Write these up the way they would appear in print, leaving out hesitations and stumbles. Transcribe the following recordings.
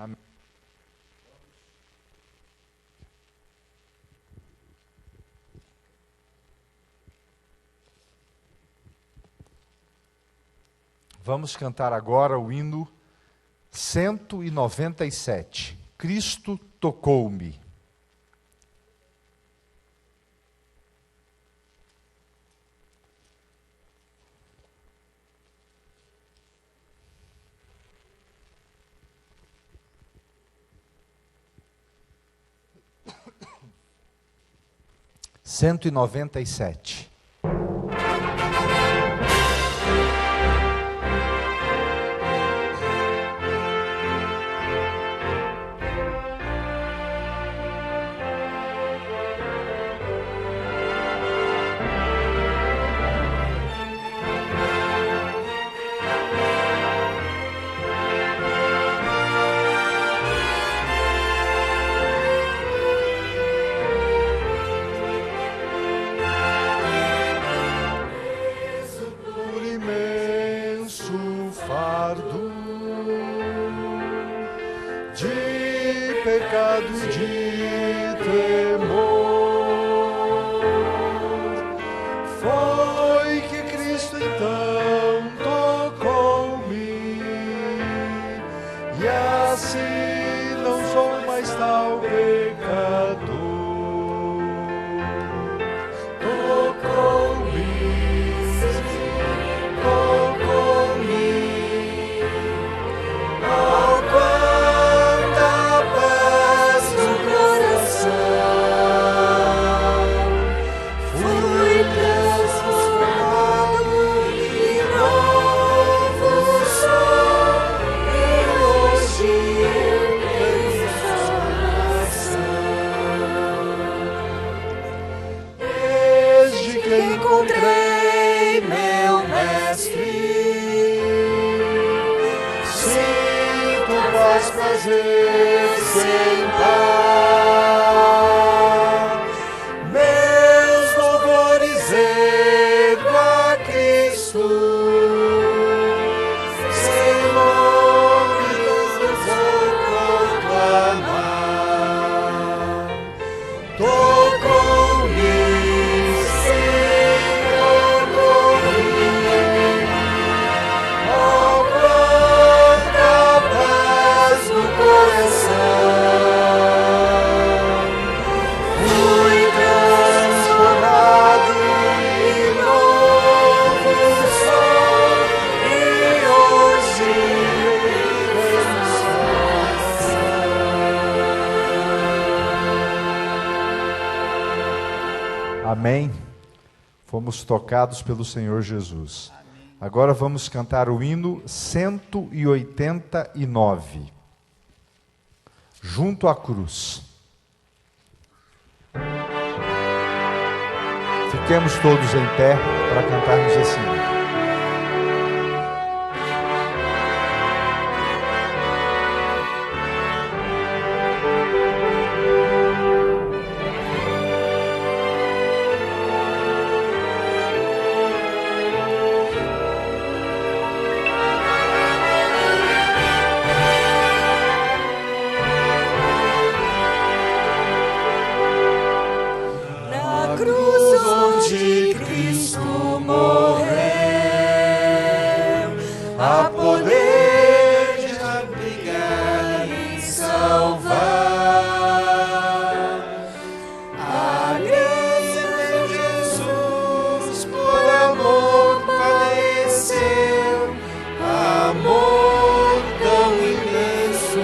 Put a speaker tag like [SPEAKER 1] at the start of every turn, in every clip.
[SPEAKER 1] Amém. Vamos cantar agora o hino 197. Cristo tocou-me. Cento e noventa e sete.
[SPEAKER 2] Pecado e de temor, foi que Cristo então tocou-me, e assim não sou mais tal pecador. Tocou-me, tocou-me, oh, quanta paz no coração. Fui transformado em novo sou, e hoje eu tenho salvação. Desde que encontrei meu mestre, sinto paz, prazer sem par. Meus louvores ergo a Cristo, sem nome eu vou proclamar. Tocou-me, Senhor, tocou-me, oh, quanta paz no coração. Fui transformado em novo sou, e hoje tenho salvação.
[SPEAKER 1] Amém. Fomos tocados pelo Senhor Jesus. Agora vamos cantar o hino 189. Junto à cruz. Fiquemos todos em pé para cantarmos assim.
[SPEAKER 2] Na cruz onde Cristo morreu, há poder de abrigar e salvar. A graça de Jesus por amor padeceu, amor tão imenso,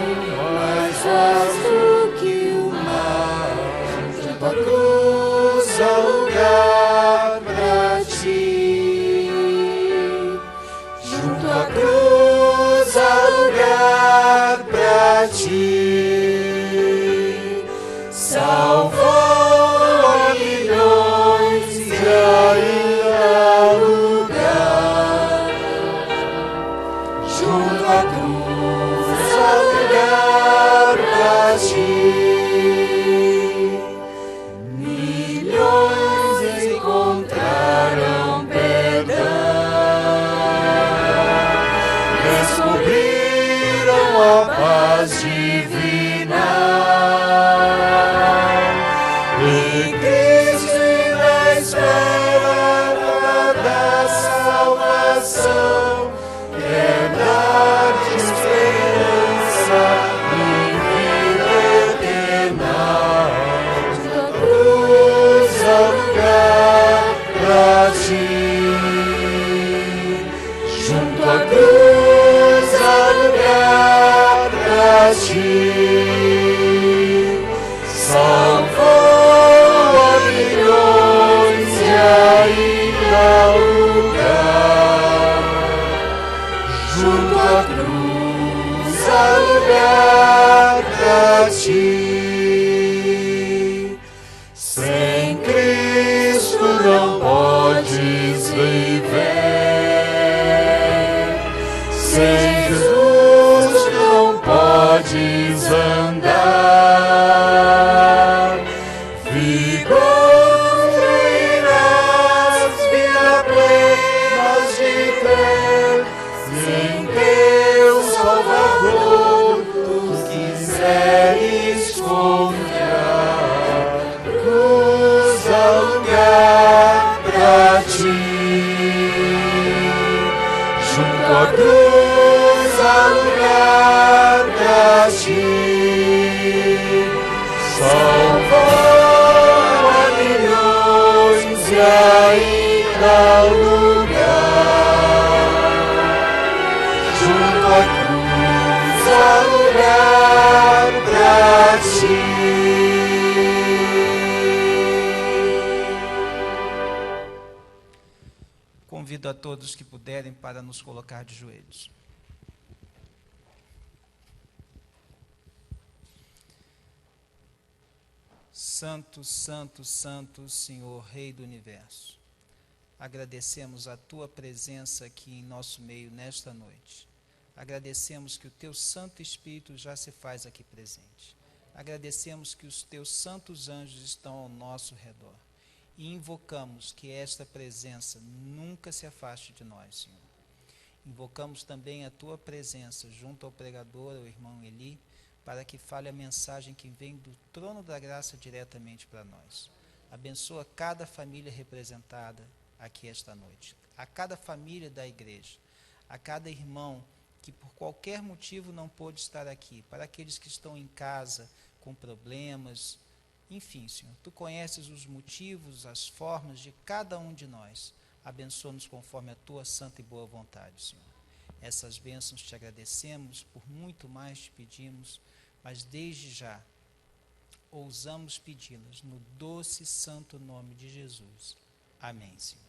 [SPEAKER 2] mais vasto que o mar. Junto à cruz há lugar pra ti. Junto à cruz há lugar pra ti. Salvou a milhões e ainda há lugar. Junto à cruz há lugar pra ti. Milhões divina. Em Cristo e na espera da salvação, quer dar-te esperança e vida eterna. Junto à cruz há lugar pra ti. Junto à cruz há lugar pra ti. Salvou a milhões e ainda há lugar. Junto à cruz há lugar pra ti. Sem Cristo não podes viver. Sem Jesus não podes andar. Vigor irás, vida plena de ter. Sem teu Salvador tu quiseres confiar. Cruz há lugar pra ti. Junto à cruz há lugar pra ti. Salvou a milhões e ainda há lugar. Junto à cruz há lugar pra ti.
[SPEAKER 3] Convido a todos que puderem para nos colocar de joelhos. Santo, santo, santo, Senhor, Rei do Universo. Agradecemos a Tua presença aqui em nosso meio nesta noite. Agradecemos que o Teu Santo Espírito já se faz aqui presente. Agradecemos que os Teus santos anjos estão ao nosso redor. E invocamos que esta presença nunca se afaste de nós, Senhor. Invocamos também a Tua presença junto ao pregador, ao irmão Eli, para que fale a mensagem que vem do trono da graça diretamente para nós. Abençoa cada família representada aqui esta noite, a cada família da igreja, a cada irmão que por qualquer motivo não pôde estar aqui, para aqueles que estão em casa com problemas, enfim, Senhor, Tu conheces os motivos, as formas de cada um de nós. Abençoa-nos conforme a Tua santa e boa vontade, Senhor. Essas bênçãos te agradecemos, por muito mais te pedimos, mas desde já ousamos pedi-las no doce e santo nome de Jesus. Amém, Senhor.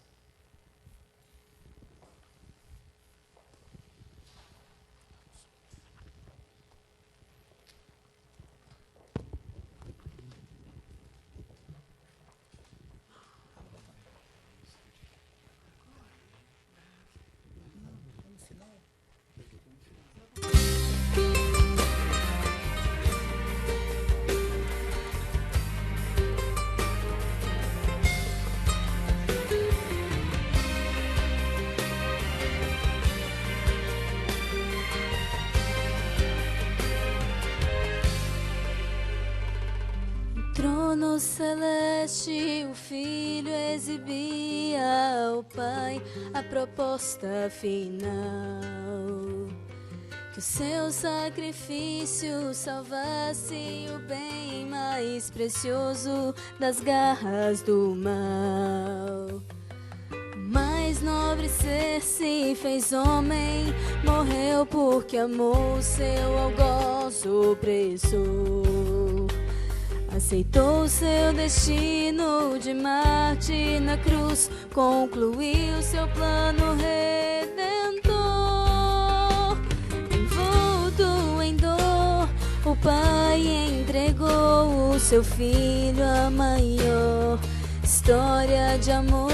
[SPEAKER 4] Trono celeste, o Filho exibia ao Pai a proposta final. Que o seu sacrifício salvasse o bem mais precioso das garras do mal. O mais nobre ser se fez homem, morreu porque amou o seu algoz opressor. Aceitou seu destino de Marte na cruz, concluiu seu plano redentor. Envolto em dor, o Pai entregou o seu Filho a maior história de amor.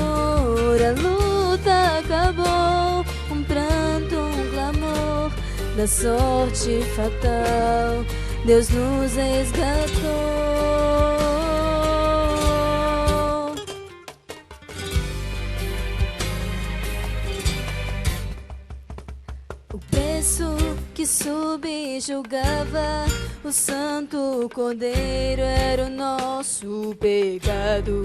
[SPEAKER 4] A luta acabou, um pranto, um clamor da sorte fatal. Deus nos resgatou. O preço que que subjugava o Santo Cordeiro era o nosso pecado.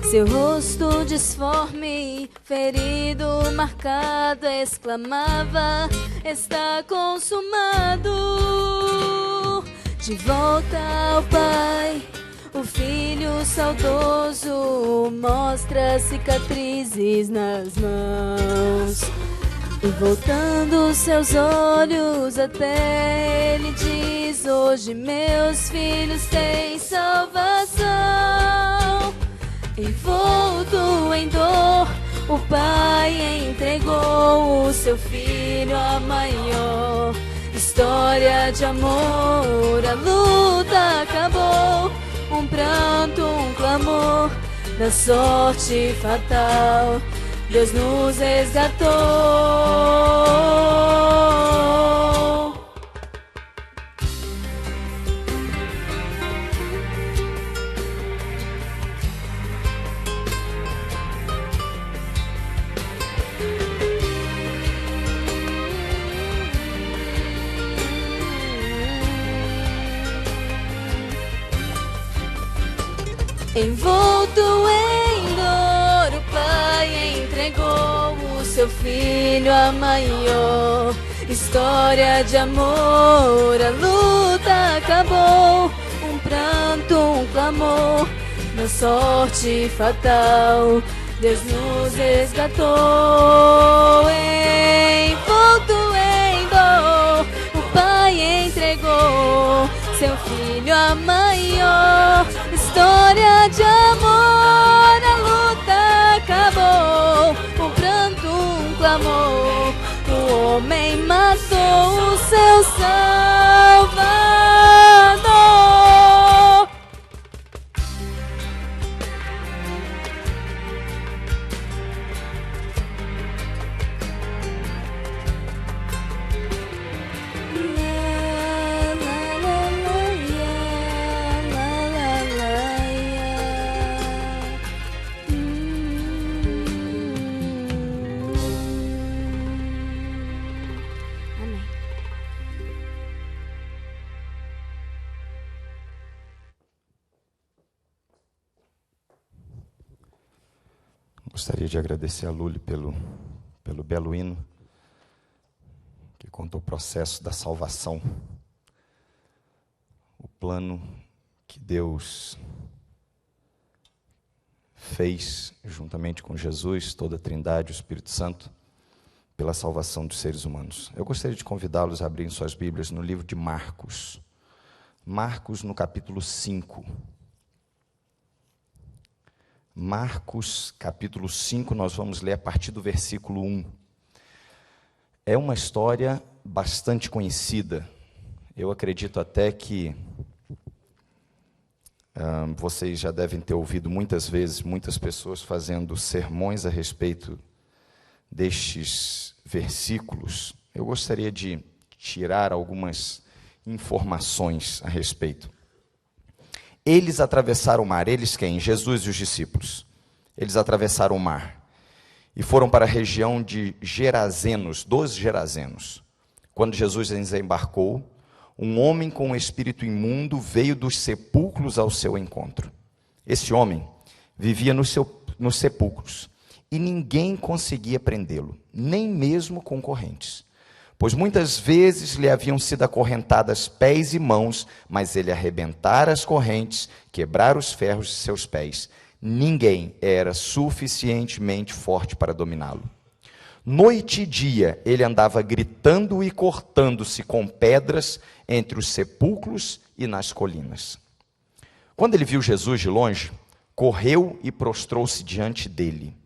[SPEAKER 4] Seu rosto disforme, ferido, marcado, exclamava: está consumado. De volta ao Pai, o Filho saudoso mostra cicatrizes nas mãos. E voltando seus olhos até ele diz: hoje meus filhos têm salvação. Envolto em dor, o Pai entregou o seu Filho a maior história de amor. A luta acabou, um pranto, um clamor, da sorte fatal Deus nos resgatou. Envolto em dor, o Pai entregou o seu Filho a maior história de amor. A luta acabou, um pranto, um clamor, na sorte fatal Deus nos resgatou. Envolto em dor, o Pai entregou seu Filho a maior história de amor. A luta acabou, um pranto, um clamor, o homem matou o seu Salvador.
[SPEAKER 5] Gostaria de agradecer a Luli pelo belo hino que conta o processo da salvação, o plano que Deus fez juntamente com Jesus, toda a Trindade, o Espírito Santo, pela salvação dos seres humanos. Eu gostaria de convidá-los a abrirem suas Bíblias no livro de Marcos. Marcos, no capítulo 5. Marcos, capítulo 5, nós vamos ler a partir do versículo 1. É uma história bastante conhecida. Eu acredito até que vocês já devem ter ouvido muitas vezes, muitas pessoas fazendo sermões a respeito destes versículos. Eu gostaria de tirar algumas informações a respeito. Eles atravessaram o mar. Eles quem? Jesus e os discípulos. Eles atravessaram o mar e foram para a região de Gerazenos, dos Gerazenos. Quando Jesus desembarcou, um homem com um espírito imundo veio dos sepulcros ao seu encontro. Esse homem vivia nos sepulcros e ninguém conseguia prendê-lo, nem mesmo com correntes. Pois muitas vezes lhe haviam sido acorrentadas pés e mãos, mas ele arrebentara as correntes, quebrara os ferros de seus pés. Ninguém era suficientemente forte para dominá-lo. Noite e dia ele andava gritando e cortando-se com pedras entre os sepulcros e nas colinas. Quando ele viu Jesus de longe, correu e prostrou-se diante dele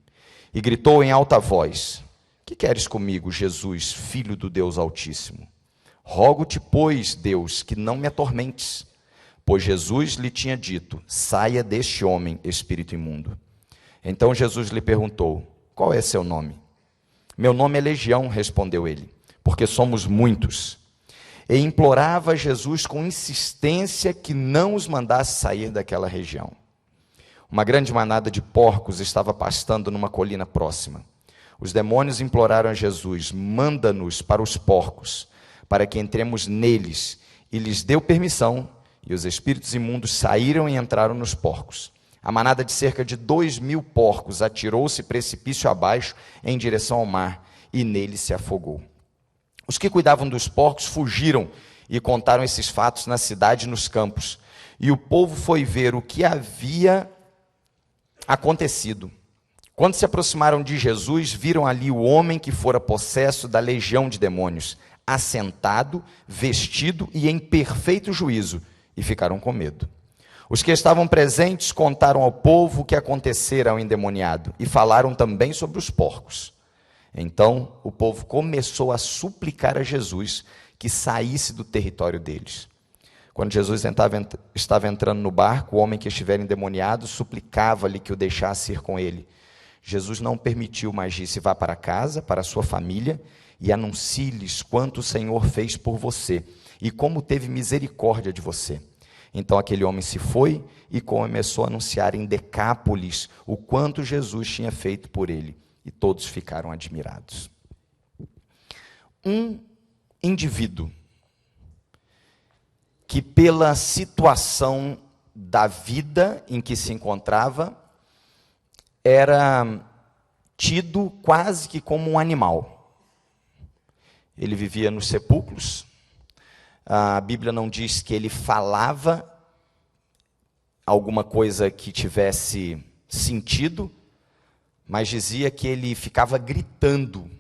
[SPEAKER 5] e gritou em alta voz: que queres comigo, Jesus, filho do Deus Altíssimo? Rogo-te, pois, Deus, que não me atormentes. Pois Jesus lhe tinha dito: saia deste homem, espírito imundo. Então Jesus lhe perguntou: qual é seu nome? Meu nome é Legião, respondeu ele, porque somos muitos. E implorava a Jesus com insistência que não os mandasse sair daquela região. Uma grande manada de porcos estava pastando numa colina próxima. Os demônios imploraram a Jesus: manda-nos para os porcos, para que entremos neles. E lhes deu permissão, e os espíritos imundos saíram e entraram nos porcos. A manada de cerca de 2.000 porcos atirou-se precipício abaixo em direção ao mar, e nele se afogou. Os que cuidavam dos porcos fugiram e contaram esses fatos na cidade e nos campos. E o povo foi ver o que havia acontecido. Quando se aproximaram de Jesus, viram ali o homem que fora possesso da legião de demônios, assentado, vestido e em perfeito juízo, e ficaram com medo. Os que estavam presentes contaram ao povo o que acontecera ao endemoniado, e falaram também sobre os porcos. Então o povo começou a suplicar a Jesus que saísse do território deles. Quando Jesus estava entrando no barco, o homem que estivera endemoniado suplicava-lhe que o deixasse ir com ele. Jesus não permitiu, mas disse: vá para casa, para a sua família, e anuncie-lhes quanto o Senhor fez por você, e como teve misericórdia de você. Então aquele homem se foi e começou a anunciar em Decápolis o quanto Jesus tinha feito por ele, e todos ficaram admirados. Um indivíduo que, pela situação da vida em que se encontrava, era tido quase que como um animal. Ele vivia nos sepulcros. A Bíblia não diz que ele falava alguma coisa que tivesse sentido, mas dizia que ele ficava gritando.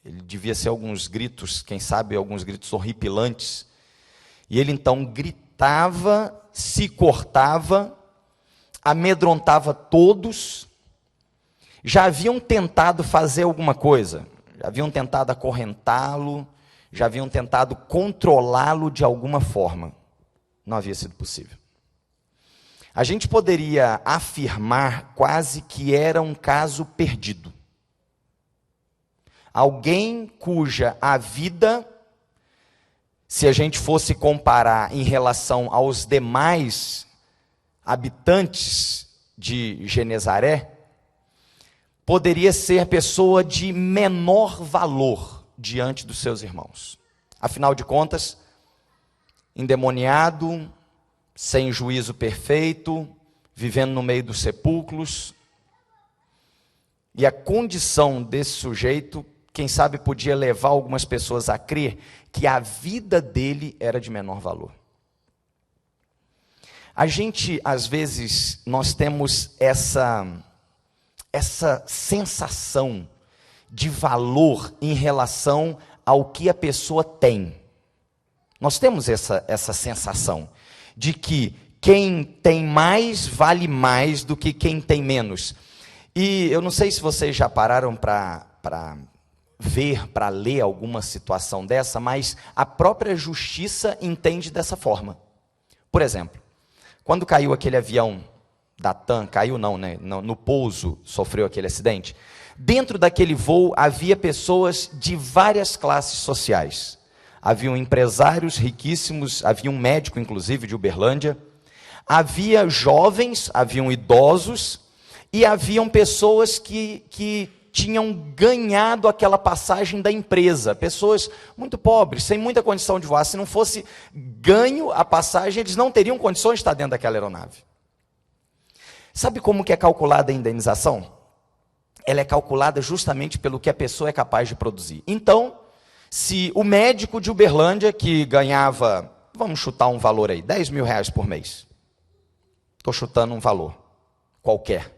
[SPEAKER 5] Ele devia ser alguns gritos, quem sabe alguns gritos horripilantes. E ele então gritava, se cortava, amedrontava todos. Já haviam tentado fazer alguma coisa, já haviam tentado acorrentá-lo, já haviam tentado controlá-lo de alguma forma. Não havia sido possível. A gente poderia afirmar quase que era um caso perdido. Alguém cuja a vida, se a gente fosse comparar em relação aos demais habitantes de Genezaré, poderia ser pessoa de menor valor diante dos seus irmãos. Afinal de contas, endemoniado, sem juízo perfeito, vivendo no meio dos sepulcros. E a condição desse sujeito, quem sabe, podia levar algumas pessoas a crer que a vida dele era de menor valor. A gente, às vezes, nós temos essa sensação de valor em relação ao que a pessoa tem. Nós temos essa sensação de que quem tem mais vale mais do que quem tem menos. E eu não sei se vocês já pararam para ver, para ler alguma situação dessa, mas a própria justiça entende dessa forma. Por exemplo, quando caiu aquele avião da TAM, caiu não, né? No pouso sofreu aquele acidente. Dentro daquele voo havia pessoas de várias classes sociais. Haviam empresários riquíssimos, havia um médico, inclusive, de Uberlândia. Havia jovens, haviam idosos, e haviam pessoas que tinham ganhado aquela passagem da empresa. Pessoas muito pobres, sem muita condição de voar. Se não fosse ganho a passagem, eles não teriam condições de estar dentro daquela aeronave. Sabe como que é calculada a indenização? Ela é calculada justamente pelo que a pessoa é capaz de produzir. Então, se o médico de Uberlândia, que ganhava, vamos chutar um valor aí, 10 mil reais por mês. Estou chutando um valor qualquer.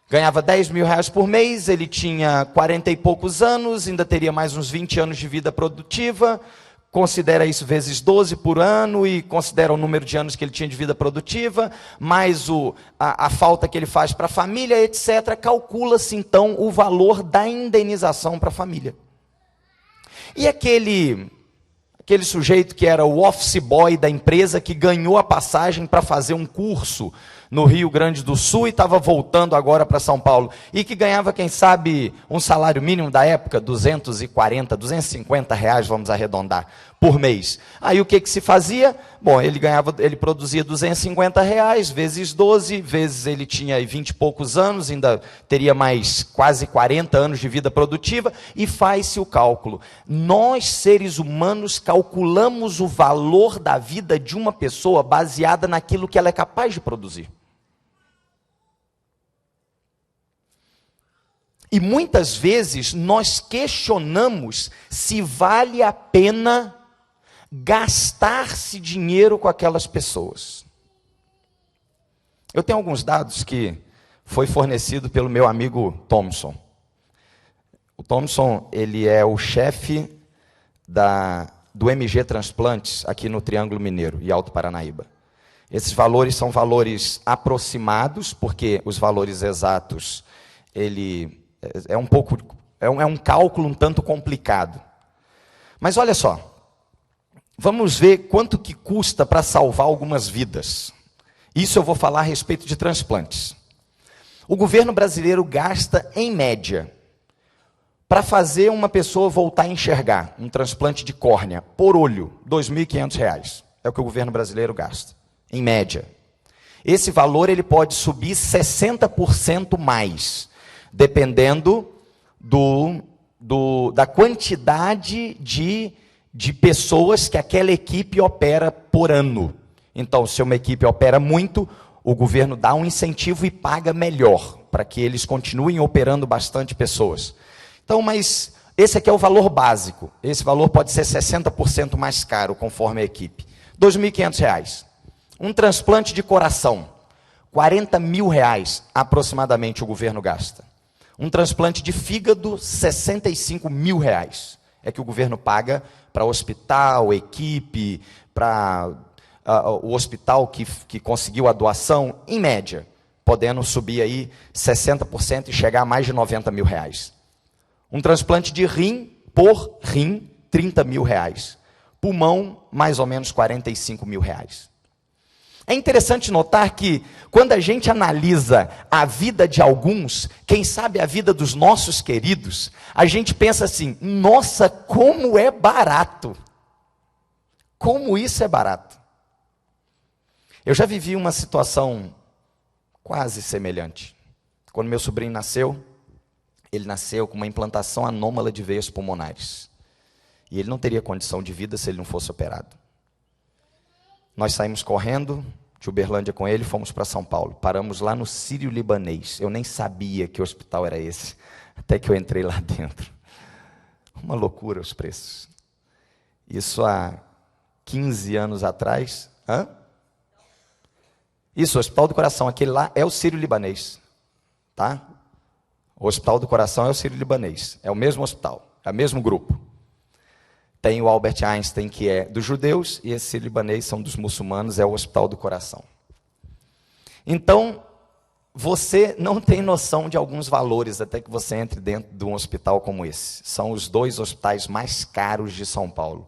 [SPEAKER 5] Ganhava 10 mil reais por mês, ele tinha 40 e poucos anos, ainda teria mais uns 20 anos de vida produtiva, considera isso vezes 12 por ano e considera o número de anos que ele tinha de vida produtiva, mais a falta que ele faz para a família, etc. Calcula-se então o valor da indenização para a família. E aquele sujeito que era o office boy da empresa, que ganhou a passagem para fazer um curso no Rio Grande do Sul e estava voltando agora para São Paulo, e que ganhava, quem sabe, um salário mínimo da época, 240, 250 reais, vamos arredondar, por mês. Aí o que se fazia? Bom, ele produzia 250 reais, vezes 12, vezes ele tinha aí 20 e poucos anos, ainda teria mais quase 40 anos de vida produtiva, e faz-se o cálculo. Nós, seres humanos, calculamos o valor da vida de uma pessoa baseada naquilo que ela é capaz de produzir. E muitas vezes nós questionamos se vale a pena gastar-se dinheiro com aquelas pessoas. Eu tenho alguns dados que foi fornecido pelo meu amigo Thomson. O Thomson, ele é o chefe do MG Transplantes aqui no Triângulo Mineiro e Alto Paranaíba. Esses valores são valores aproximados, porque os valores exatos, é um cálculo um tanto complicado. Mas olha só, vamos ver quanto que custa para salvar algumas vidas. Isso eu vou falar a respeito de transplantes. O governo brasileiro gasta, em média, para fazer uma pessoa voltar a enxergar, um transplante de córnea, por olho, R$ 2.500. É o que o governo brasileiro gasta, em média. Esse valor ele pode subir 60% mais, dependendo da quantidade de pessoas que aquela equipe opera por ano. Então, se uma equipe opera muito, o governo dá um incentivo e paga melhor, para que eles continuem operando bastante pessoas. Então, mas esse aqui é o valor básico. Esse valor pode ser 60% mais caro, conforme a equipe. R$ 2.500. Um transplante de coração, R$ 40 mil aproximadamente o governo gasta. Um transplante de fígado, R$ 65 mil. É que o governo paga para hospital, equipe, para o hospital que conseguiu a doação, em média, podendo subir aí 60% e chegar a mais de R$ 90 mil. Um transplante de rim, por rim, R$ 30 mil. Pulmão, mais ou menos R$ 45 mil. É interessante notar que, quando a gente analisa a vida de alguns, quem sabe a vida dos nossos queridos, a gente pensa assim, nossa, como é barato. Como isso é barato. Eu já vivi uma situação quase semelhante. Quando meu sobrinho nasceu, ele nasceu com uma implantação anômala de veias pulmonares. E ele não teria condição de vida se ele não fosse operado. Nós saímos correndo de Uberlândia com ele e fomos para São Paulo. Paramos lá no Sírio-Libanês. Eu nem sabia que hospital era esse, até que eu entrei lá dentro. Uma loucura os preços. Isso há 15 anos atrás. Isso, o Hospital do Coração, aquele lá é o Sírio-Libanês. Tá? O Hospital do Coração é o Sírio-Libanês. É o mesmo hospital, é o mesmo grupo. Tem o Albert Einstein, que é dos judeus, e esse libanês são dos muçulmanos, é o Hospital do Coração. Então, você não tem noção de alguns valores até que você entre dentro de um hospital como esse. São os 2 hospitais mais caros de São Paulo.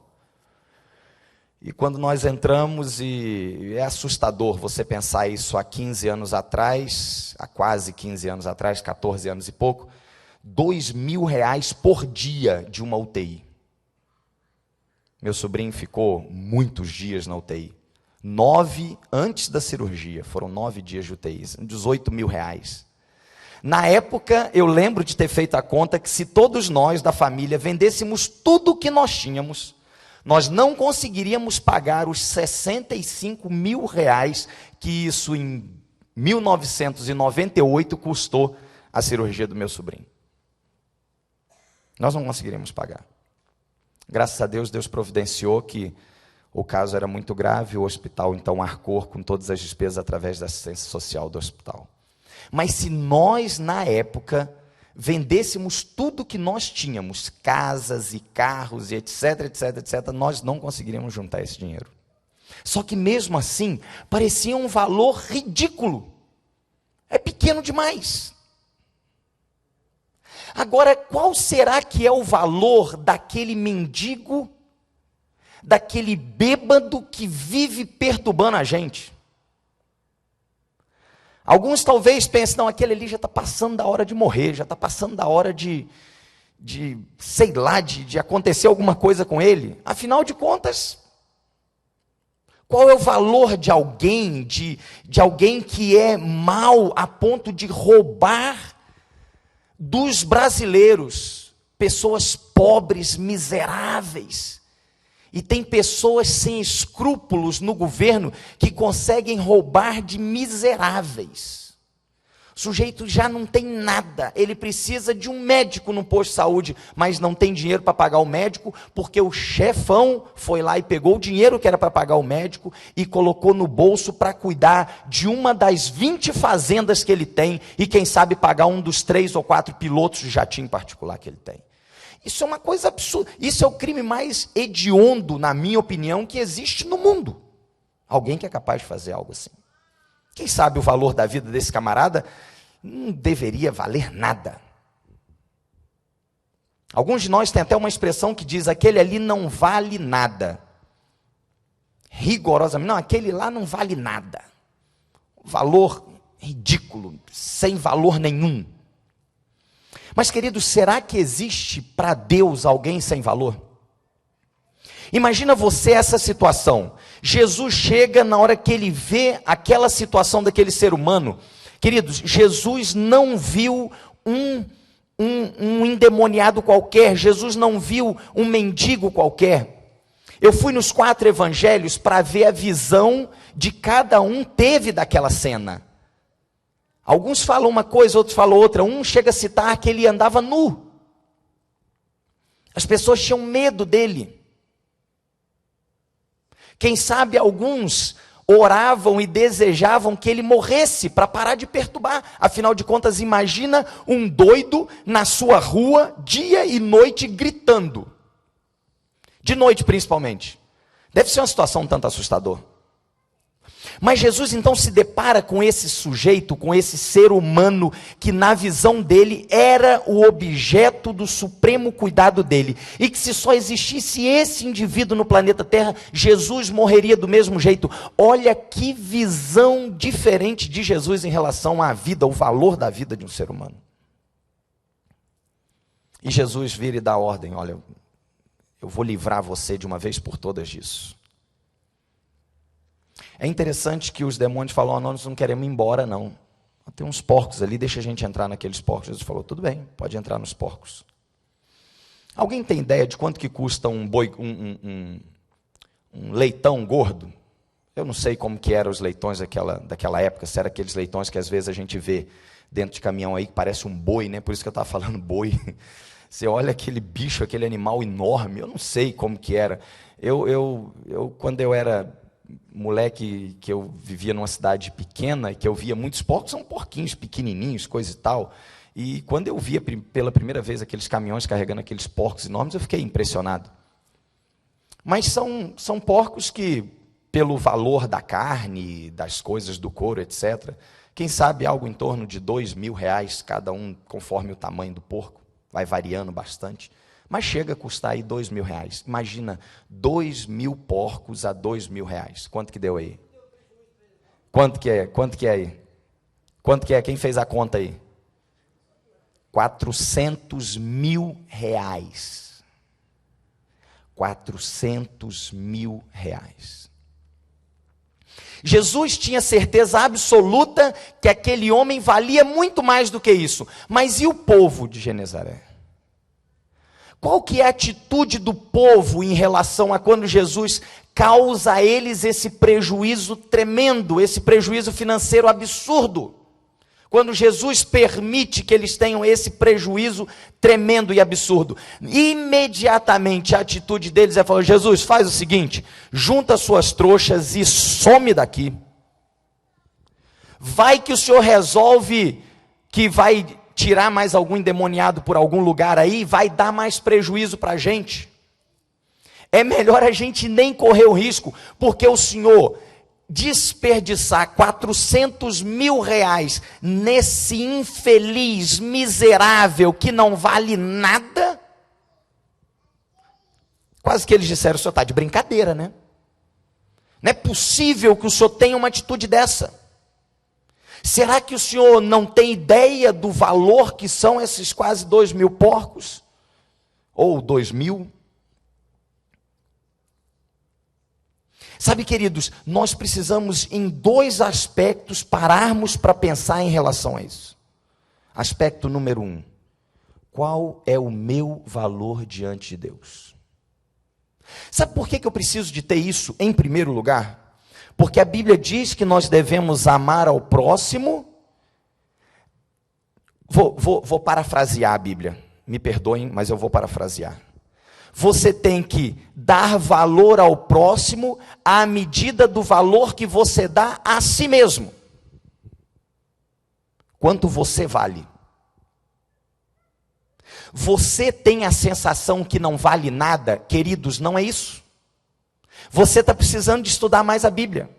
[SPEAKER 5] E quando nós entramos, e é assustador você pensar isso há 15 anos atrás, há quase 15 anos atrás, 14 anos e pouco, R$ 2.000 por dia de uma UTI. Meu sobrinho ficou muitos dias na UTI. 9 antes da cirurgia, foram 9 dias de UTI, R$ 18 mil. Na época, eu lembro de ter feito a conta que se todos nós da família vendêssemos tudo o que nós tínhamos, nós não conseguiríamos pagar os 65 mil que isso em 1998 custou a cirurgia do meu sobrinho. Nós não conseguiríamos pagar. Graças a Deus, Deus providenciou que o caso era muito grave, o hospital então arcou com todas as despesas através da assistência social do hospital. Mas se nós, na época, vendêssemos tudo que nós tínhamos, casas e carros e etc, etc, etc, nós não conseguiríamos juntar esse dinheiro. Só que mesmo assim, parecia um valor ridículo. É pequeno demais. Agora, qual será que é o valor daquele mendigo, daquele bêbado que vive perturbando a gente? Alguns talvez pensem, não, aquele ali já está passando da hora de morrer, já está passando da hora de acontecer alguma coisa com ele. Afinal de contas, qual é o valor de alguém, de alguém que é mau a ponto de roubar dos brasileiros, pessoas pobres, miseráveis? E tem pessoas sem escrúpulos no governo que conseguem roubar de miseráveis. O sujeito já não tem nada, ele precisa de um médico no posto de saúde, mas não tem dinheiro para pagar o médico, porque o chefão foi lá e pegou o dinheiro que era para pagar o médico e colocou no bolso para cuidar de uma das 20 fazendas que ele tem e quem sabe pagar um dos 3 ou 4 pilotos de jatinho particular que ele tem. Isso é uma coisa absurda. Isso é o crime mais hediondo, na minha opinião, que existe no mundo. Alguém que é capaz de fazer algo assim. Quem sabe o valor da vida desse camarada não deveria valer nada. Alguns de nós têm até uma expressão que diz, aquele ali não vale nada. Rigorosamente, não, aquele lá não vale nada. Valor ridículo, sem valor nenhum. Mas, queridos, será que existe para Deus alguém sem valor? Imagina você essa situação. Jesus chega na hora que ele vê aquela situação daquele ser humano. Queridos, Jesus não viu um endemoniado qualquer. Jesus não viu um mendigo qualquer. Eu fui nos 4 evangelhos para ver a visão de cada um teve daquela cena. Alguns falam uma coisa, outros falam outra. Um chega a citar que ele andava nu. As pessoas tinham medo dele. Quem sabe alguns oravam e desejavam que ele morresse para parar de perturbar. Afinal de contas, imagina um doido na sua rua, dia e noite, gritando. De noite, principalmente. Deve ser uma situação um tanto assustadora. Mas Jesus então se depara com esse sujeito, com esse ser humano, que na visão dele era o objeto do supremo cuidado dele. E que se só existisse esse indivíduo no planeta Terra, Jesus morreria do mesmo jeito. Olha que visão diferente de Jesus em relação à vida, o valor da vida de um ser humano. E Jesus vira e dá ordem, olha, eu vou livrar você de uma vez por todas disso. É interessante que os demônios falam, nós não queremos ir embora não. Tem uns porcos ali, deixa a gente entrar naqueles porcos. Jesus falou, tudo bem, pode entrar nos porcos. Alguém tem ideia de quanto que custa um leitão gordo? Eu não sei como que eram os leitões daquela época, se eram aqueles leitões que às vezes a gente vê dentro de caminhão aí, que parece um boi, né? Por isso que eu estava falando boi. Você olha aquele bicho, aquele animal enorme, eu não sei como que era. Quando eu era moleque, que eu vivia numa cidade pequena, que eu via muitos porcos, são porquinhos pequenininhos, coisa e tal, e quando eu via pela primeira vez aqueles caminhões carregando aqueles porcos enormes, eu fiquei impressionado. Mas são porcos que, pelo valor da carne, das coisas do couro, etc., quem sabe algo em torno de R$2.000 cada um, conforme o tamanho do porco, vai variando bastante. Mas chega a custar aí R$2.000. Imagina, 2.000 porcos a R$2.000. Quanto que deu aí? Quanto que é? Quanto que é aí? Quanto que é? Quem fez a conta aí? R$400.000. R$400.000. Jesus tinha certeza absoluta que aquele homem valia muito mais do que isso. Mas e o povo de Genezaré? Qual que é a atitude do povo em relação a quando Jesus causa a eles esse prejuízo tremendo, esse prejuízo financeiro absurdo? Quando Jesus permite que eles tenham esse prejuízo tremendo e absurdo, imediatamente a atitude deles é falar, Jesus, faz o seguinte, junta suas trouxas e some daqui. Vai que o Senhor resolve que vai tirar mais algum endemoniado por algum lugar aí, vai dar mais prejuízo para a gente. É melhor a gente nem correr o risco, porque o Senhor desperdiçar R$400.000 nesse infeliz, miserável, que não vale nada. Quase que eles disseram, o senhor está de brincadeira, né? Não é possível que o senhor tenha uma atitude dessa. Será que o senhor não tem ideia do valor que são esses quase 2.000 porcos? Ou 2.000? Sabe, queridos, nós precisamos em 2 aspectos pararmos para pensar em relação a isso. Aspecto número 1. Qual é o meu valor diante de Deus? Sabe por que eu preciso de ter isso em primeiro lugar? Porque a Bíblia diz que nós devemos amar ao próximo. Vou parafrasear a Bíblia. Me perdoem, mas eu vou parafrasear. Você tem que dar valor ao próximo à medida do valor que você dá a si mesmo. Quanto você vale? Você tem a sensação que não vale nada? Queridos, não é isso. Você está precisando de estudar mais a Bíblia.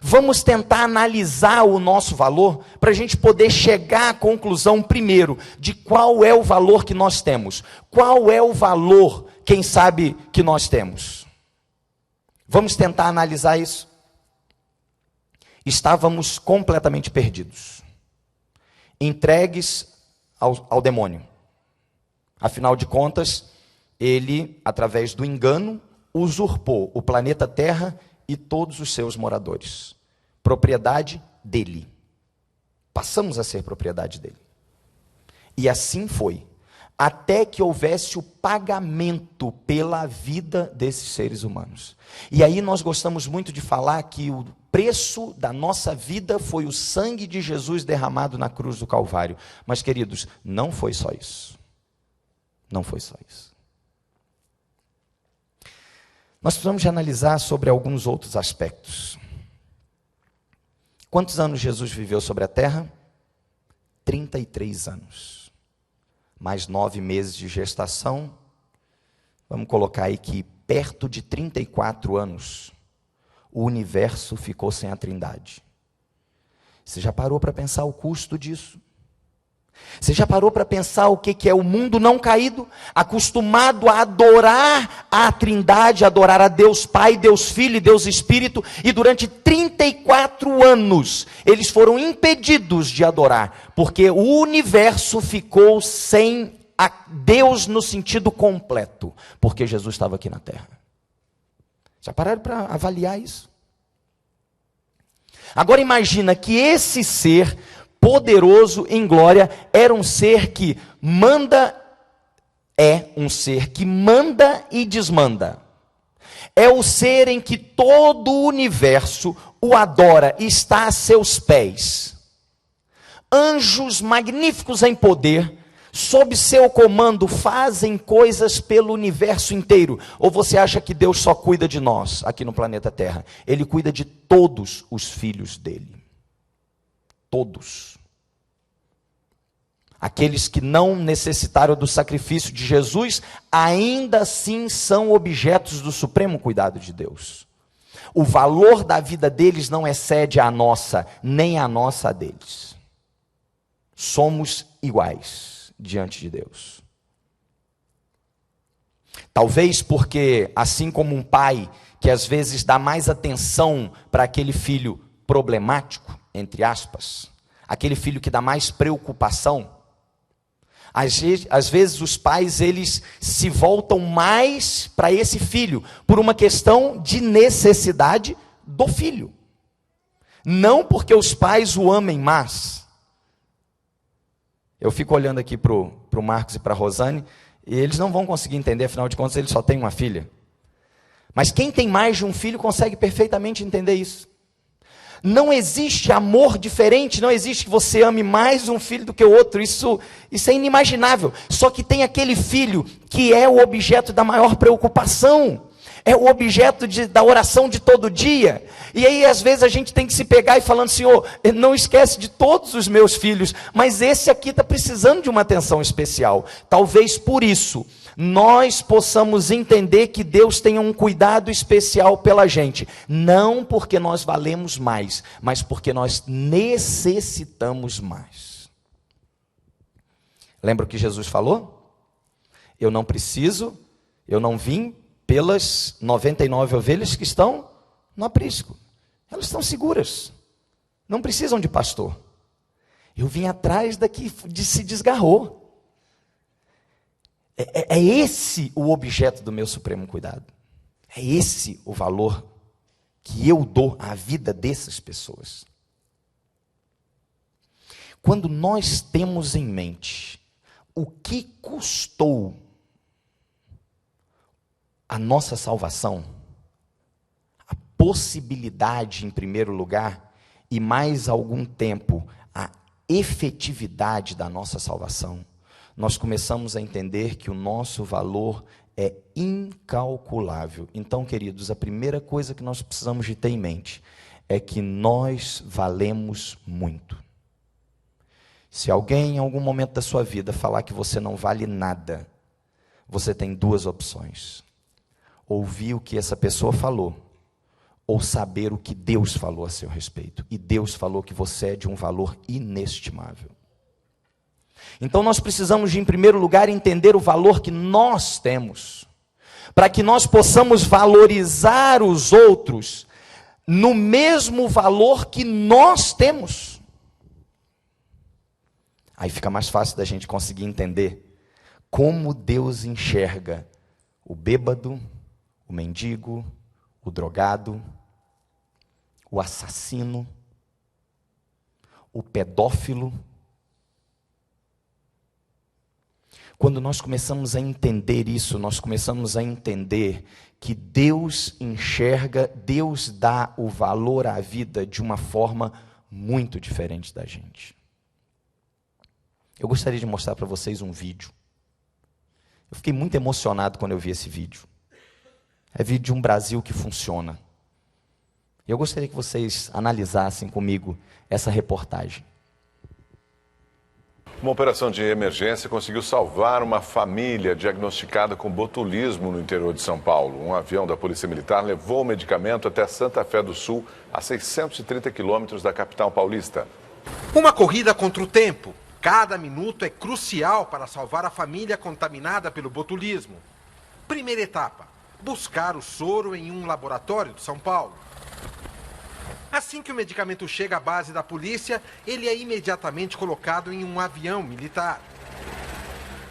[SPEAKER 5] Vamos tentar analisar o nosso valor para a gente poder chegar à conclusão, primeiro, de qual é o valor que nós temos. Qual é o valor, quem sabe, que nós temos? Vamos tentar analisar isso. Estávamos completamente perdidos, entregues ao demônio. Afinal de contas, ele, através do engano, usurpou o planeta Terra e todos os seus moradores. Propriedade dele. Passamos a ser propriedade dele. E assim foi, até que houvesse o pagamento pela vida desses seres humanos. E aí nós gostamos muito de falar que o preço da nossa vida foi o sangue de Jesus derramado na cruz do Calvário. Mas, queridos, não foi só isso. Não foi só isso. Nós precisamos de analisar sobre alguns outros aspectos. Quantos anos Jesus viveu sobre a terra? 33 anos. Mais 9 meses de gestação. Vamos colocar aí que perto de 34 anos, o universo ficou sem a Trindade. Você já parou para pensar o custo disso? Você já parou para pensar o que é o mundo não caído, acostumado a adorar a Trindade, adorar a Deus Pai, Deus Filho e Deus Espírito, e durante 34 anos eles foram impedidos de adorar, porque o universo ficou sem a Deus no sentido completo, porque Jesus estava aqui na terra. Já pararam para avaliar isso? Agora imagina que esse ser poderoso em glória, era um ser que manda, é um ser que manda e desmanda. É o ser em que todo o universo o adora, está a seus pés. Anjos magníficos em poder, sob seu comando, fazem coisas pelo universo inteiro. Ou você acha que Deus só cuida de nós, aqui no planeta Terra? Ele cuida de todos os filhos dele. Todos. Aqueles que não necessitaram do sacrifício de Jesus, ainda assim são objetos do supremo cuidado de Deus. O valor da vida deles não excede a nossa, nem a nossa a deles. Somos iguais diante de Deus. Talvez porque, assim como um pai que às vezes dá mais atenção para aquele filho problemático, entre aspas, aquele filho que dá mais preocupação, às vezes os pais, eles se voltam mais para esse filho, por uma questão de necessidade do filho. Não porque os pais o amem mais. Eu fico olhando aqui para o Marcos e para a Rosane, e eles não vão conseguir entender, afinal de contas, eles só têm uma filha. Mas quem tem mais de um filho consegue perfeitamente entender isso. Não existe amor diferente, não existe que você ame mais um filho do que o outro, isso é inimaginável. Só que tem aquele filho que é o objeto da maior preocupação, é o objeto da oração de todo dia. E aí às vezes a gente tem que se pegar e falando, Senhor, não esquece de todos os meus filhos, mas esse aqui está precisando de uma atenção especial. Talvez por isso nós possamos entender que Deus tenha um cuidado especial pela gente, não porque nós valemos mais, mas porque nós necessitamos mais. Lembra o que Jesus falou? Eu não vim pelas 99 ovelhas que estão no aprisco. Elas estão seguras. Não precisam de pastor. Eu vim atrás da que se desgarrou. É esse o objeto do meu supremo cuidado. É esse o valor que eu dou à vida dessas pessoas. Quando nós temos em mente o que custou a nossa salvação, a possibilidade, em primeiro lugar, e mais algum tempo, a efetividade da nossa salvação, nós começamos a entender que o nosso valor é incalculável. Então, queridos, a primeira coisa que nós precisamos de ter em mente é que nós valemos muito. Se alguém em algum momento da sua vida falar que você não vale nada, você tem duas opções: ouvir o que essa pessoa falou, ou saber o que Deus falou a seu respeito. E Deus falou que você é de um valor inestimável. Então nós precisamos de, em primeiro lugar, entender o valor que nós temos, para que nós possamos valorizar os outros no mesmo valor que nós temos. Aí fica mais fácil da gente conseguir entender como Deus enxerga o bêbado, o mendigo, o drogado, o assassino, o pedófilo. Quando nós começamos a entender isso, nós começamos a entender que Deus enxerga, Deus dá o valor à vida de uma forma muito diferente da gente. Eu gostaria de mostrar para vocês um vídeo. Eu fiquei muito emocionado quando eu vi esse vídeo. É vídeo de um Brasil que funciona. Eu gostaria que vocês analisassem comigo essa reportagem.
[SPEAKER 6] Uma operação de emergência conseguiu salvar uma família diagnosticada com botulismo no interior de São Paulo. Um avião da Polícia Militar levou o medicamento até Santa Fé do Sul, a 630 quilômetros da capital paulista.
[SPEAKER 7] Uma corrida contra o tempo. Cada minuto é crucial para salvar a família contaminada pelo botulismo. Primeira etapa: buscar o soro em um laboratório de São Paulo. Assim que o medicamento chega à base da polícia, ele é imediatamente colocado em um avião militar.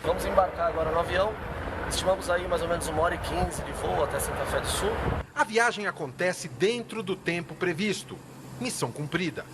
[SPEAKER 8] Vamos embarcar agora no avião. Estimamos aí mais ou menos 1h15 de voo até Santa Fé do Sul.
[SPEAKER 7] A viagem acontece dentro do tempo previsto. Missão cumprida.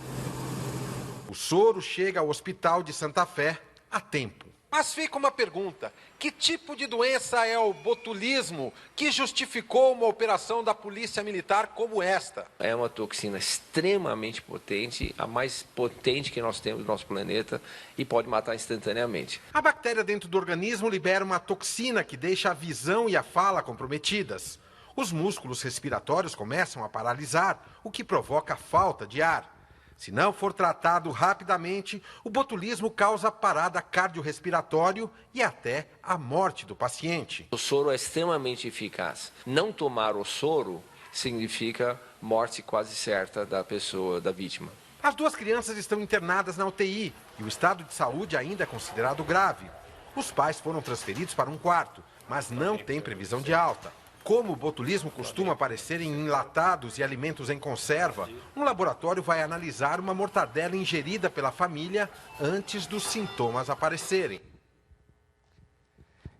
[SPEAKER 7] O soro chega ao hospital de Santa Fé a tempo. Mas fica uma pergunta: que tipo de doença é o botulismo que justificou uma operação da Polícia Militar como esta?
[SPEAKER 9] É uma toxina extremamente potente, a mais potente que nós temos no nosso planeta, e pode matar instantaneamente.
[SPEAKER 7] A bactéria dentro do organismo libera uma toxina que deixa a visão e a fala comprometidas. Os músculos respiratórios começam a paralisar, o que provoca falta de ar. Se não for tratado rapidamente, o botulismo causa parada cardiorrespiratória e até a morte do paciente.
[SPEAKER 9] O soro é extremamente eficaz. Não tomar o soro significa morte quase certa da pessoa, da vítima.
[SPEAKER 7] As duas crianças estão internadas na UTI e o estado de saúde ainda é considerado grave. Os pais foram transferidos para um quarto, mas não tem previsão de alta. Como o botulismo costuma aparecer em enlatados e alimentos em conserva, um laboratório vai analisar uma mortadela ingerida pela família antes dos sintomas aparecerem.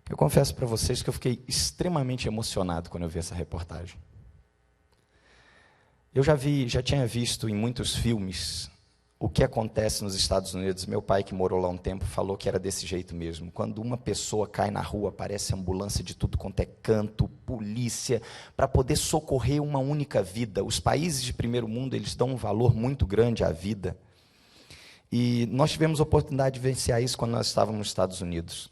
[SPEAKER 5] Eu confesso para vocês que eu fiquei extremamente emocionado quando eu vi essa reportagem. Eu já tinha visto em muitos filmes o que acontece nos Estados Unidos. Meu pai, que morou lá um tempo, falou que era desse jeito mesmo. Quando uma pessoa cai na rua, aparece ambulância de tudo quanto é canto, polícia, para poder socorrer uma única vida. Os países de primeiro mundo, eles dão um valor muito grande à vida. E nós tivemos a oportunidade de vivenciar isso quando nós estávamos nos Estados Unidos.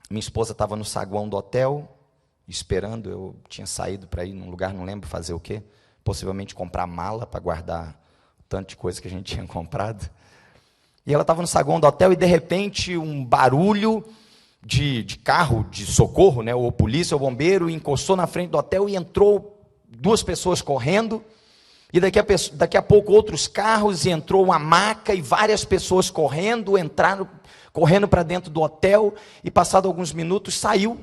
[SPEAKER 5] Minha esposa estava no saguão do hotel, esperando. Eu tinha saído para ir num lugar, não lembro fazer o quê. Possivelmente comprar mala para guardar tanto de coisa que a gente tinha comprado. E ela estava no saguão do hotel e, de repente, um barulho de carro de socorro, né, ou polícia, ou bombeiro, encostou na frente do hotel e entrou duas pessoas correndo. E daqui a pouco outros carros, e entrou uma maca e várias pessoas entraram correndo para dentro do hotel. E, passado alguns minutos, saiu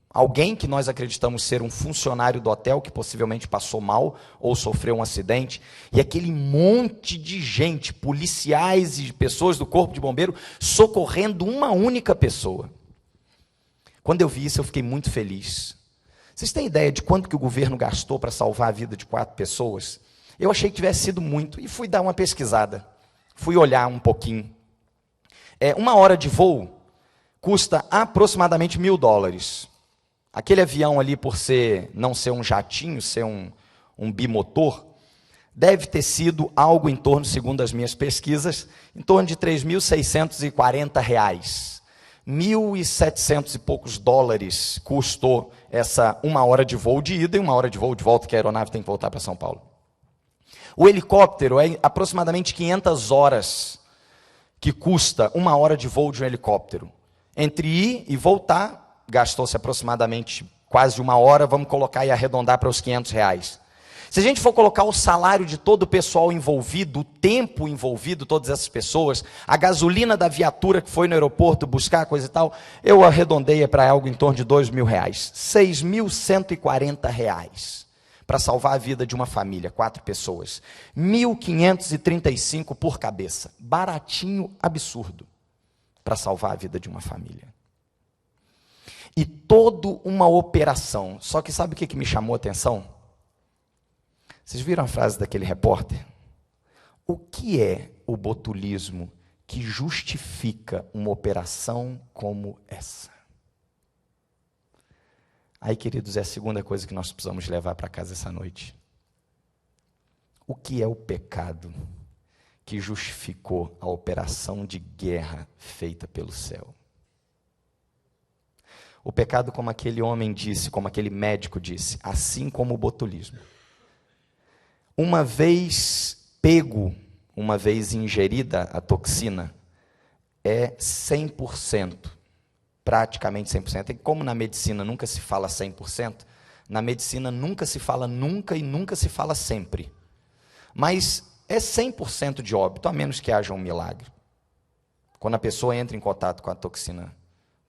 [SPEAKER 5] alguém que nós acreditamos ser um funcionário do hotel, que possivelmente passou mal ou sofreu um acidente, e aquele monte de gente, policiais e pessoas do corpo de bombeiro, socorrendo uma única pessoa. Quando eu vi isso, eu fiquei muito feliz. Vocês têm ideia de quanto que o governo gastou para salvar a vida de 4 pessoas? Eu achei que tivesse sido muito, e fui dar uma pesquisada, fui olhar um pouquinho. 1 hora de voo custa aproximadamente $1.000. Aquele avião ali, por não ser um jatinho, ser um bimotor, deve ter sido algo em torno, segundo as minhas pesquisas, em torno de R$3.640. $1.700 e poucos custou essa 1 hora de voo de ida e 1 hora de voo de volta, que a aeronave tem que voltar para São Paulo. O helicóptero é aproximadamente 500 horas que custa 1 hora de voo de um helicóptero. Entre ir e voltar, gastou-se aproximadamente quase 1 hora, vamos colocar e arredondar para os R$500. Se a gente for colocar o salário de todo o pessoal envolvido, o tempo envolvido, todas essas pessoas, a gasolina da viatura que foi no aeroporto buscar coisa e tal, eu arredondei para algo em torno de R$2.000, R$6.140, para salvar a vida de uma família, 4 pessoas, 1.535 por cabeça, baratinho, absurdo, para salvar a vida de uma família. E toda uma operação, só que sabe o que me chamou a atenção? Vocês viram a frase daquele repórter? O que é o botulismo que justifica uma operação como essa? Aí, queridos, é a segunda coisa que nós precisamos levar para casa essa noite. O que é o pecado que justificou a operação de guerra feita pelo céu? O pecado, como aquele homem disse, como aquele médico disse, assim como o botulismo. Uma vez pego, uma vez ingerida a toxina, é 100%, praticamente 100%. E como na medicina nunca se fala 100%, na medicina nunca se fala nunca e nunca se fala sempre. Mas é 100% de óbito, a menos que haja um milagre. Quando a pessoa entra em contato com a toxina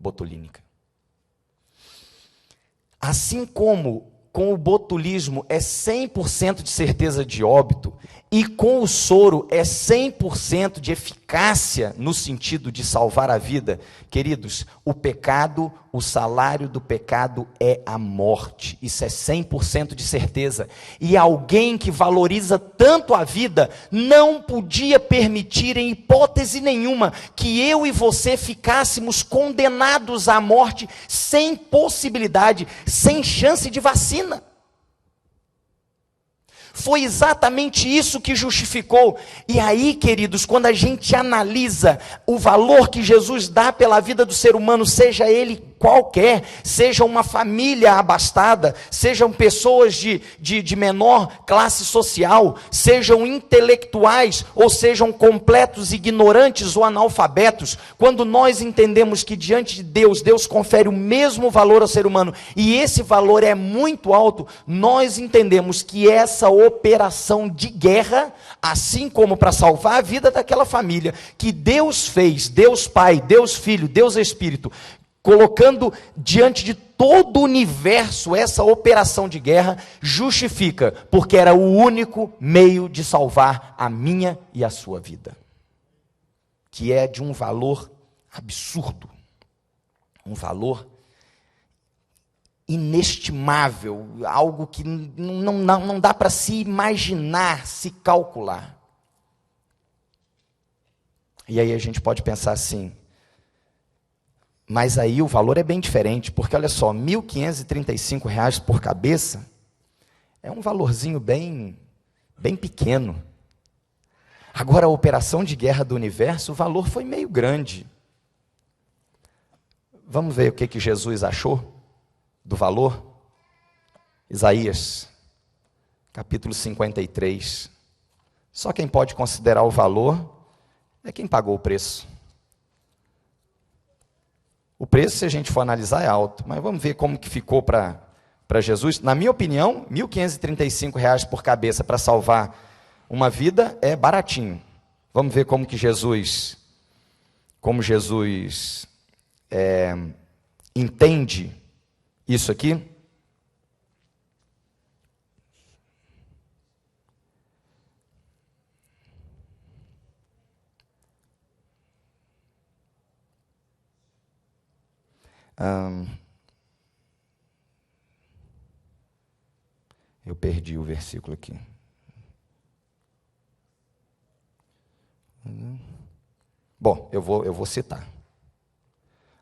[SPEAKER 5] botulínica. Assim como com o botulismo é 100% de certeza de óbito, e com o soro é 100% de eficácia no sentido de salvar a vida, queridos, o pecado, o salário do pecado é a morte, isso é 100% de certeza, e alguém que valoriza tanto a vida, não podia permitir em hipótese nenhuma, que eu e você ficássemos condenados à morte, sem possibilidade, sem chance de vacina. Foi exatamente isso que justificou. E aí, queridos, quando a gente analisa o valor que Jesus dá pela vida do ser humano, seja ele qualquer, seja uma família abastada, sejam pessoas de menor classe social, sejam intelectuais, ou sejam completos ignorantes ou analfabetos, quando nós entendemos que diante de Deus, Deus confere o mesmo valor ao ser humano, e esse valor é muito alto, nós entendemos que essa operação de guerra, assim como para salvar a vida daquela família, que Deus fez, Deus Pai, Deus Filho, Deus Espírito, colocando diante de todo o universo essa operação de guerra, justifica, porque era o único meio de salvar a minha e a sua vida, que é de um valor absurdo, um valor inestimável, algo que não dá para se imaginar, se calcular. E aí a gente pode pensar assim, mas aí o valor é bem diferente, porque olha só, R$ 1.535 por cabeça é um valorzinho bem pequeno. Agora a operação de guerra do universo, o valor foi meio grande. Vamos ver o que Jesus achou do valor? Isaías, capítulo 53. Só quem pode considerar o valor é quem pagou o preço. O preço, se a gente for analisar, é alto, mas vamos ver como que ficou para Jesus. Na minha opinião, R$ 1.535 por cabeça para salvar uma vida é baratinho. Vamos ver como Jesus entende isso aqui. Eu perdi o versículo aqui. Bom, eu vou citar.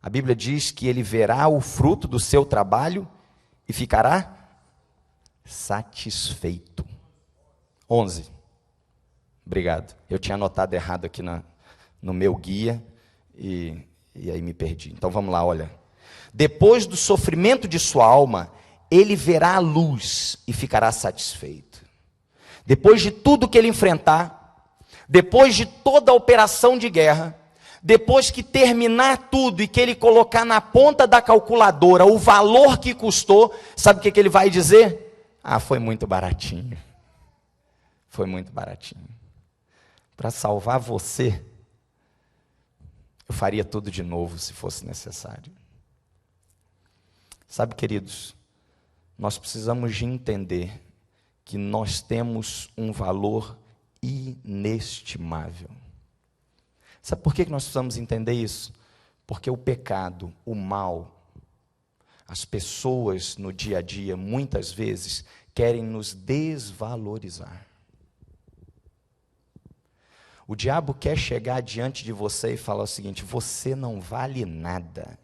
[SPEAKER 5] A Bíblia diz que ele verá o fruto do seu trabalho e ficará satisfeito. 11. Obrigado. Eu tinha anotado errado aqui no meu guia e aí me perdi. Então vamos lá, olha. Depois do sofrimento de sua alma, ele verá a luz e ficará satisfeito. Depois de tudo que ele enfrentar, depois de toda a operação de guerra, depois que terminar tudo e que ele colocar na ponta da calculadora o valor que custou, sabe o que ele vai dizer? Ah, foi muito baratinho. Foi muito baratinho. Para salvar você, eu faria tudo de novo se fosse necessário. Sabe, queridos, nós precisamos de entender que nós temos um valor inestimável. Sabe por que nós precisamos entender isso? Porque o pecado, o mal, as pessoas no dia a dia, muitas vezes, querem nos desvalorizar. O diabo quer chegar diante de você e falar o seguinte: você não vale nada.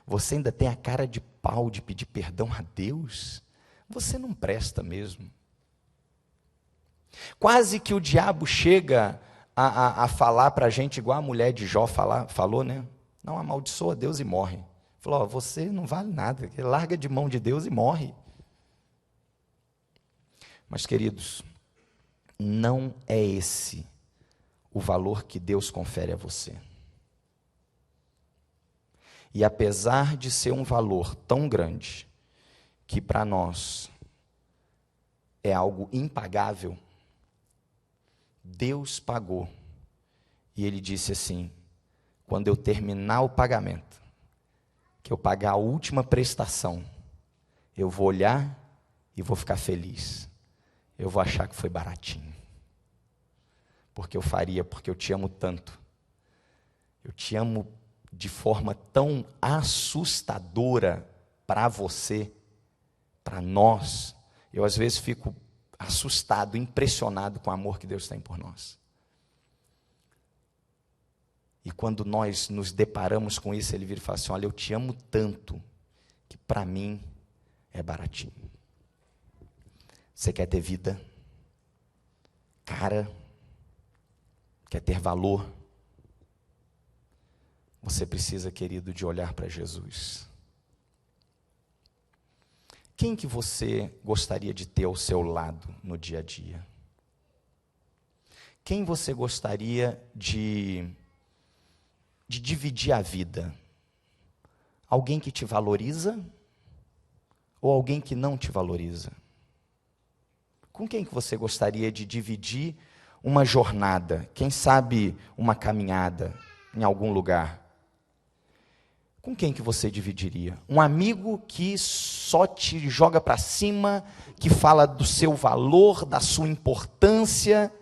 [SPEAKER 5] Você ainda tem a cara de pau de pedir perdão a Deus? Você não presta mesmo. Quase que o diabo chega a falar para a gente, igual a mulher de Jó falou, né? Não, amaldiçoa Deus e morre. Falou, você não vale nada, larga de mão de Deus e morre. Mas, queridos, não é esse o valor que Deus confere a você. E apesar de ser um valor tão grande, que para nós é algo impagável, Deus pagou. E Ele disse assim: quando eu terminar o pagamento, que eu pagar a última prestação, eu vou olhar e vou ficar feliz. Eu vou achar que foi baratinho. Porque eu faria, porque eu te amo tanto. Eu te amo de forma tão assustadora para você, para nós. Eu às vezes fico assustado, impressionado com o amor que Deus tem por nós. E quando nós nos deparamos com isso, Ele vira e fala assim: olha, eu te amo tanto, que para mim é baratinho. Você quer ter vida? Cara, quer ter valor? Você precisa, querido, de olhar para Jesus. Quem que você gostaria de ter ao seu lado no dia a dia? Quem você gostaria de dividir a vida? Alguém que te valoriza ou alguém que não te valoriza? Com quem que você gostaria de dividir uma jornada? Quem sabe uma caminhada em algum lugar? Com quem que você dividiria? Um amigo que só te joga para cima, que fala do seu valor, da sua importância?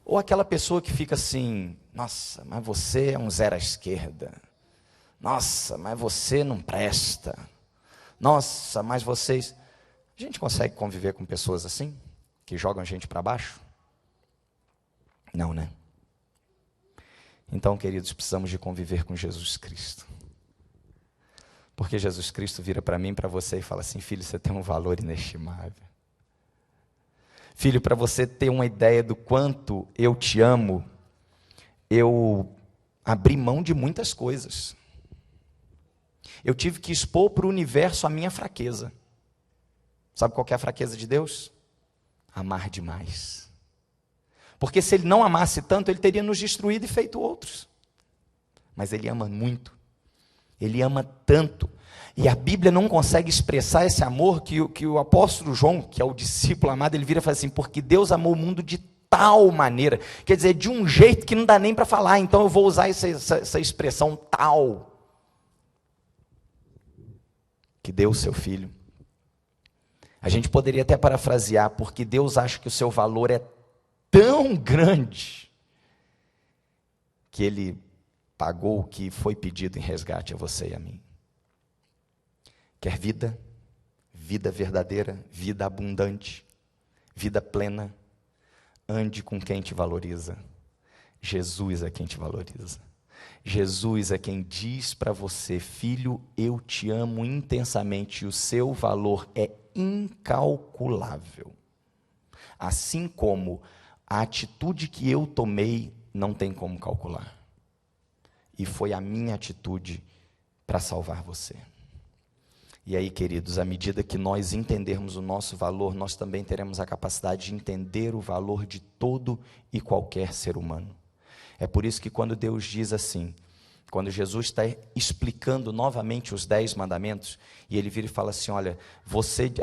[SPEAKER 5] Ou aquela pessoa que fica assim: nossa, mas você é um zero à esquerda. Nossa, mas você não presta. Nossa, mas vocês... A gente consegue conviver com pessoas assim? Que jogam a gente para baixo? Não, né? Então, queridos, precisamos de conviver com Jesus Cristo. Porque Jesus Cristo vira para mim, para você e fala assim: filho, você tem um valor inestimável. Filho, para você ter uma ideia do quanto eu te amo, eu abri mão de muitas coisas. Eu tive que expor para o universo a minha fraqueza. Sabe qual que é a fraqueza de Deus? Amar demais. Porque se Ele não amasse tanto, Ele teria nos destruído e feito outros. Mas Ele ama muito. Ele ama tanto. E a Bíblia não consegue expressar esse amor que o apóstolo João, que é o discípulo amado, ele vira e fala assim: porque Deus amou o mundo de tal maneira. Quer dizer, de um jeito que não dá nem para falar. Então eu vou usar essa expressão tal. que deu o seu filho. A gente poderia até parafrasear, porque Deus acha que o seu valor é tão grande que Ele pagou o que foi pedido em resgate a você e a mim. Quer vida? Vida verdadeira, vida abundante, vida plena. Ande com quem te valoriza. Jesus é quem te valoriza. Jesus é quem diz para você: filho, eu te amo intensamente, e o seu valor é incalculável. Assim como a atitude que eu tomei não tem como calcular. E foi a minha atitude para salvar você. E aí, queridos, à medida que nós entendermos o nosso valor, nós também teremos a capacidade de entender o valor de todo e qualquer ser humano. É por isso que quando Deus diz assim, quando Jesus está explicando novamente os 10 mandamentos, e Ele vira e fala assim: olha,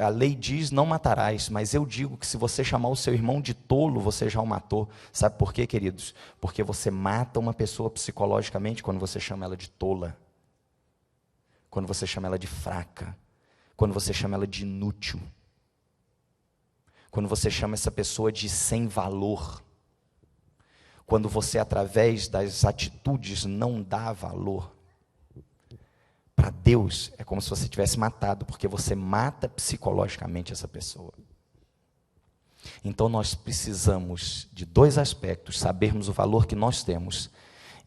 [SPEAKER 5] a lei diz não matarás, mas eu digo que se você chamar o seu irmão de tolo, você já o matou. Sabe por quê, queridos? Porque você mata uma pessoa psicologicamente quando você chama ela de tola. Quando você chama ela de fraca, quando você chama ela de inútil, quando você chama essa pessoa de sem valor, quando você, através das atitudes, não dá valor. Para Deus, é como se você tivesse matado, porque você mata psicologicamente essa pessoa. Então nós precisamos de 2 aspectos: sabermos o valor que nós temos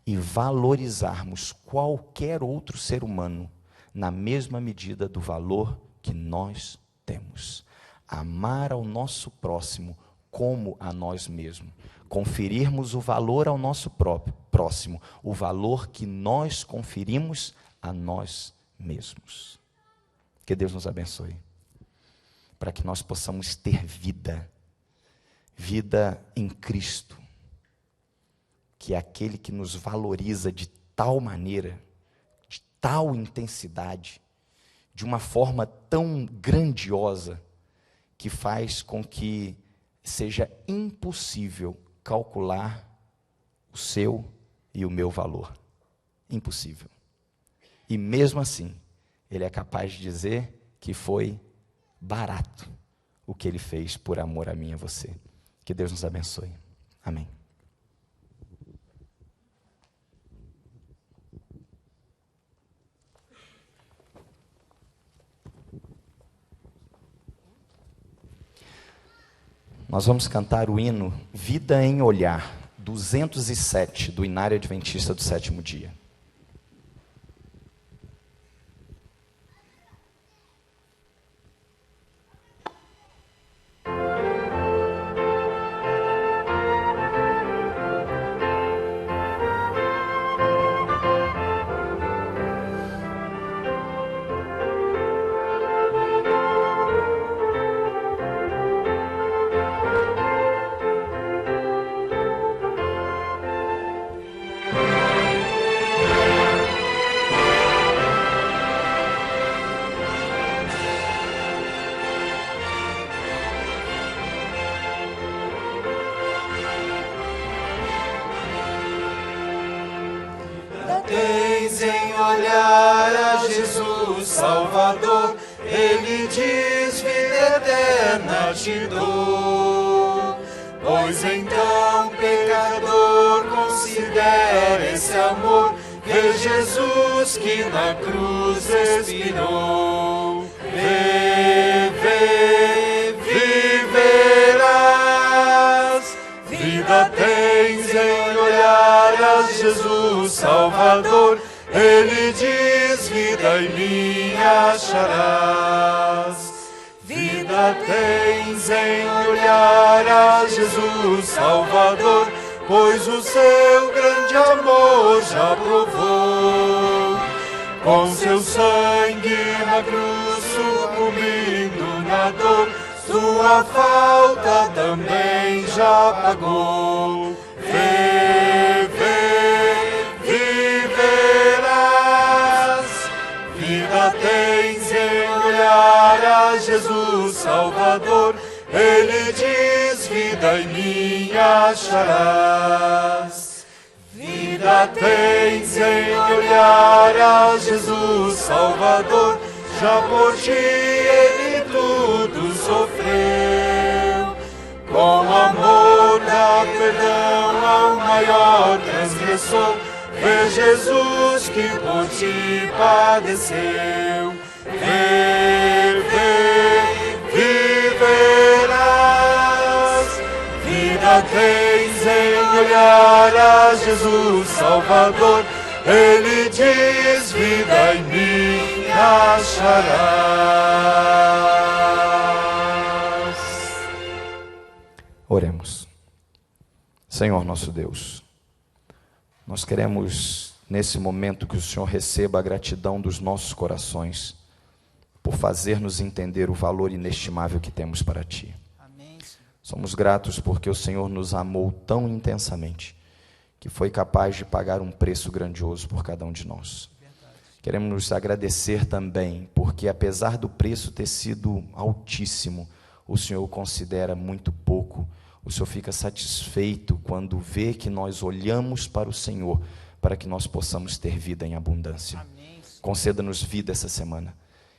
[SPEAKER 5] e valorizarmos qualquer outro ser humano na mesma medida do valor que nós temos. Amar ao nosso próximo como a nós mesmos. Conferirmos o valor ao nosso próximo, o valor que nós conferimos a nós mesmos. Que Deus nos abençoe, para que nós possamos ter vida em Cristo, que é aquele que nos valoriza de tal maneira, de tal intensidade, de uma forma tão grandiosa, que faz com que seja impossível calcular o seu e o meu valor. Impossível. E mesmo assim, Ele é capaz de dizer que foi barato o que Ele fez por amor a mim e a você. Que Deus nos abençoe. Amém. Nós vamos cantar o hino Vida em Olhar, 207, do Inário Adventista do Sétimo Dia.
[SPEAKER 2] Tens em olhar a Jesus Salvador, Ele diz: vida eterna te dou. Pois então, pecador, considera esse amor, vê Jesus que na cruz expirou. Viverás, vida tens em olhar a Jesus Salvador, Ele diz: vida em mim acharás. Vida tens em olhar a Jesus Salvador, pois o seu grande amor já provou. Com seu sangue na cruz sucumbindo na dor, sua falta também já pagou. Viverás, vida tens em olhar a Jesus Salvador, Ele diz: vida em mim acharás. Vida tens em olhar a Jesus Salvador, já por ti ele tudo sofreu. Com amor dá perdão ao maior transgressor. Vê Jesus que por ti padeceu. Vê, viverás. Vida tens em olhar a Jesus Salvador. Ele diz, vida em mim acharás.
[SPEAKER 5] Oremos. Senhor nosso Deus, nós queremos nesse momento que o Senhor receba a gratidão dos nossos corações por fazer-nos entender o valor inestimável que temos para Ti.
[SPEAKER 3] Amém, Senhor.
[SPEAKER 5] Somos gratos porque o Senhor nos amou tão intensamente que foi capaz de pagar um preço grandioso por cada um de nós. Queremos nos agradecer também porque, apesar do preço ter sido altíssimo, o Senhor o considera muito pouco. O Senhor fica satisfeito quando vê que nós olhamos para o Senhor para que nós possamos ter vida em abundância. Conceda-nos vida essa semana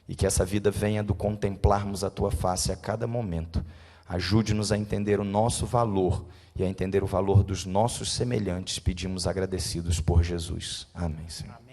[SPEAKER 5] e que essa vida venha do contemplarmos a Tua face a cada momento. Ajude-nos a entender o nosso valor e a entender o valor dos nossos semelhantes. Pedimos agradecidos por Jesus. Amém, Senhor.